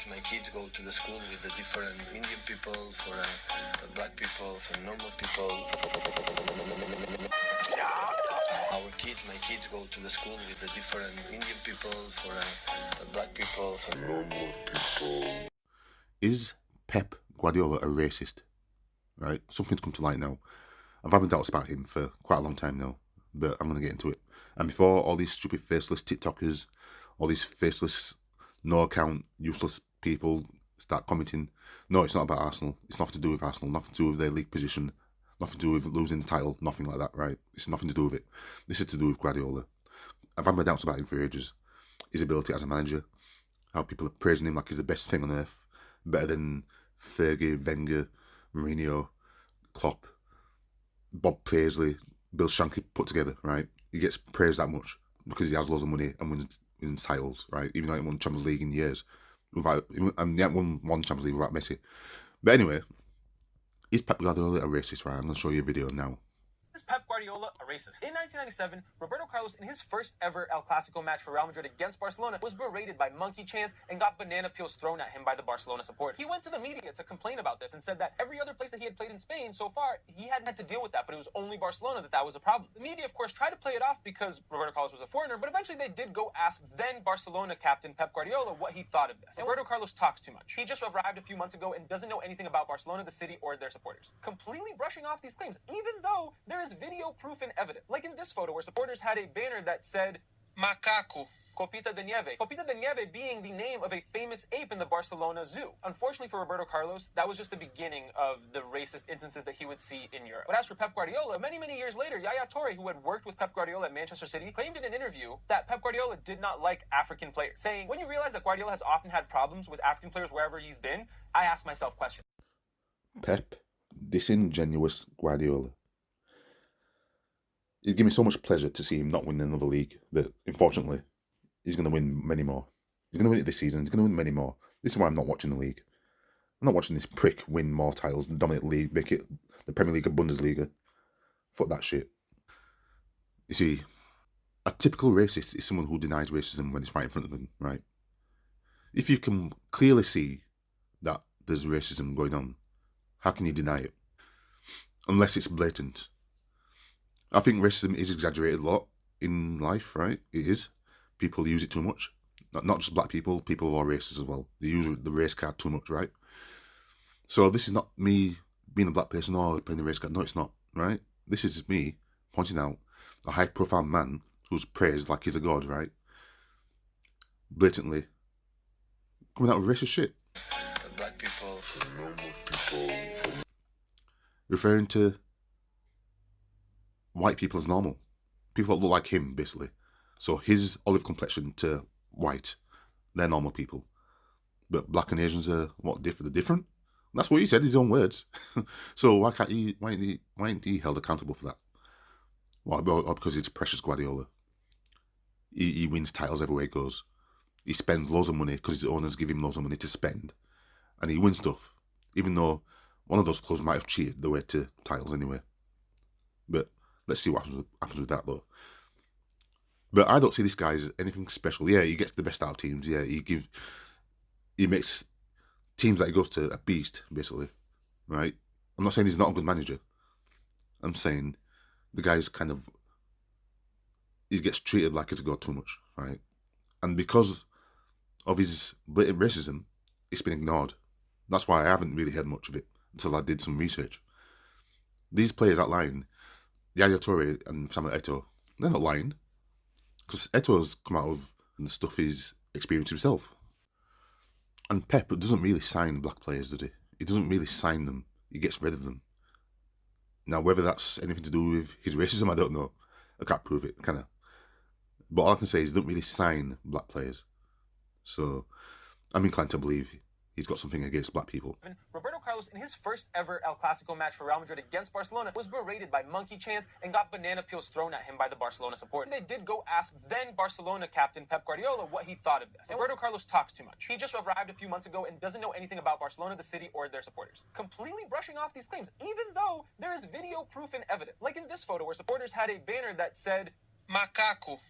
My kids go to the school with the different Indian people, for black people, for normal people. My kids go to the school with the different Indian people, for black people, for normal people. Is Pep Guardiola a racist? Right, something's come to light now. I've had my doubts about him for quite a long time now, but I'm going to get into it. And before all these stupid faceless TikTokers, all these faceless, no account, useless people start commenting, no, it's not about Arsenal. It's nothing to do with Arsenal, nothing to do with their league position, nothing to do with losing the title, nothing like that, right? It's nothing to do with it. This is to do with Guardiola. I've had my doubts about him for ages. His ability as a manager, how people are praising him like he's the best thing on earth, better than Fergie, Wenger, Mourinho, Klopp, Bob Paisley, Bill Shankly put together, right? He gets praised that much because he has loads of money and wins titles, right? Even though he won Champions League in years. And he hasn't won one Champions League without Messi. But anyway, is Pep Guardiola a racist, right? I'm going to show you a video now. Is Pep Guardiola a racist? In 1997, Roberto Carlos, in his first ever El Clasico match for Real Madrid against Barcelona, was berated by monkey chants and got banana peels thrown at him by the Barcelona supporters. He went to the media to complain about this and said that every other place that he had played in Spain so far, he hadn't had to deal with that, but it was only Barcelona that was a problem. The media, of course, tried to play it off because Roberto Carlos was a foreigner, but eventually they did go ask then Barcelona captain Pep Guardiola what he thought of this. And Roberto Carlos talks too much. He just arrived a few months ago and doesn't know anything about Barcelona, the city, or their supporters. Completely brushing off these claims, even though there is video proof and evident. Like in this photo where supporters had a banner that said, Macaco, Copita de Nieve. Copita de Nieve being the name of a famous ape in the Barcelona zoo. Unfortunately for Roberto Carlos, that was just the beginning of the racist instances that he would see in Europe. But as for Pep Guardiola, many years later, Yaya Toure, who had worked with Pep Guardiola at Manchester City, claimed in an interview that Pep Guardiola did not like African players, saying, when you realize that Guardiola has often had problems with African players wherever he's been, I ask myself questions. Pep, disingenuous Guardiola. It gave me so much pleasure to see him not win another league, but unfortunately, he's going to win many more. He's going to win it this season. He's going to win many more. This is why I'm not watching the league. I'm not watching this prick win more titles, dominate the league, make it the Premier League or Bundesliga. Fuck that shit. You see, a typical racist is someone who denies racism when it's right in front of them, right? If you can clearly see that there's racism going on, how can you deny it? Unless it's blatant. I think racism is exaggerated a lot in life, right? It is. People use it too much. Not just black people, people who are racist as well. They use the race card too much, right? So this is not me being a black person or playing the race card. No, it's not, right? This is me pointing out a high-profile man who's praised like he's a god, right? Blatantly coming out with racist shit. Black people, normal people. Referring to white people as normal. People that look like him, basically. So his olive complexion to white, they're normal people. But black and Asians are what, different? They're different? That's what he said, his own words. So why ain't he held accountable for that? Well, because it's precious Guardiola. He wins titles everywhere he goes. He spends loads of money because his owners give him loads of money to spend. And he wins stuff. Even though one of those clubs might have cheated the way to titles anyway. But let's see what happens with that, though. But I don't see this guy as anything special. Yeah, he gets the best out of teams. Yeah, he makes teams that he goes to a beast, basically. Right? I'm not saying he's not a good manager. I'm saying the guy's he gets treated like he's a god too much, right? And because of his blatant racism, it's been ignored. That's why I haven't really heard much of it until I did some research. These players are lying. Yaya Toure and Samuel Eto'o, they're not lying. Because Eto'o's come out of the stuff he's experienced himself. And Pep doesn't really sign black players, does he? He doesn't really sign them. He gets rid of them. Now, whether that's anything to do with his racism, I don't know. I can't prove it, can I? But all I can say is he doesn't really sign black players. So, I'm inclined to believe he's got something against black people. Roberto Carlos, in his first ever El Clasico match for Real Madrid against Barcelona, was berated by monkey chants and got banana peels thrown at him by the Barcelona supporters. They did go ask then Barcelona captain Pep Guardiola what he thought of this. And Roberto Carlos talks too much. He just arrived a few months ago and doesn't know anything about Barcelona, the city, or their supporters. Completely brushing off these claims, even though there is video proof and evident. Like in this photo where supporters had a banner that said, Macaco,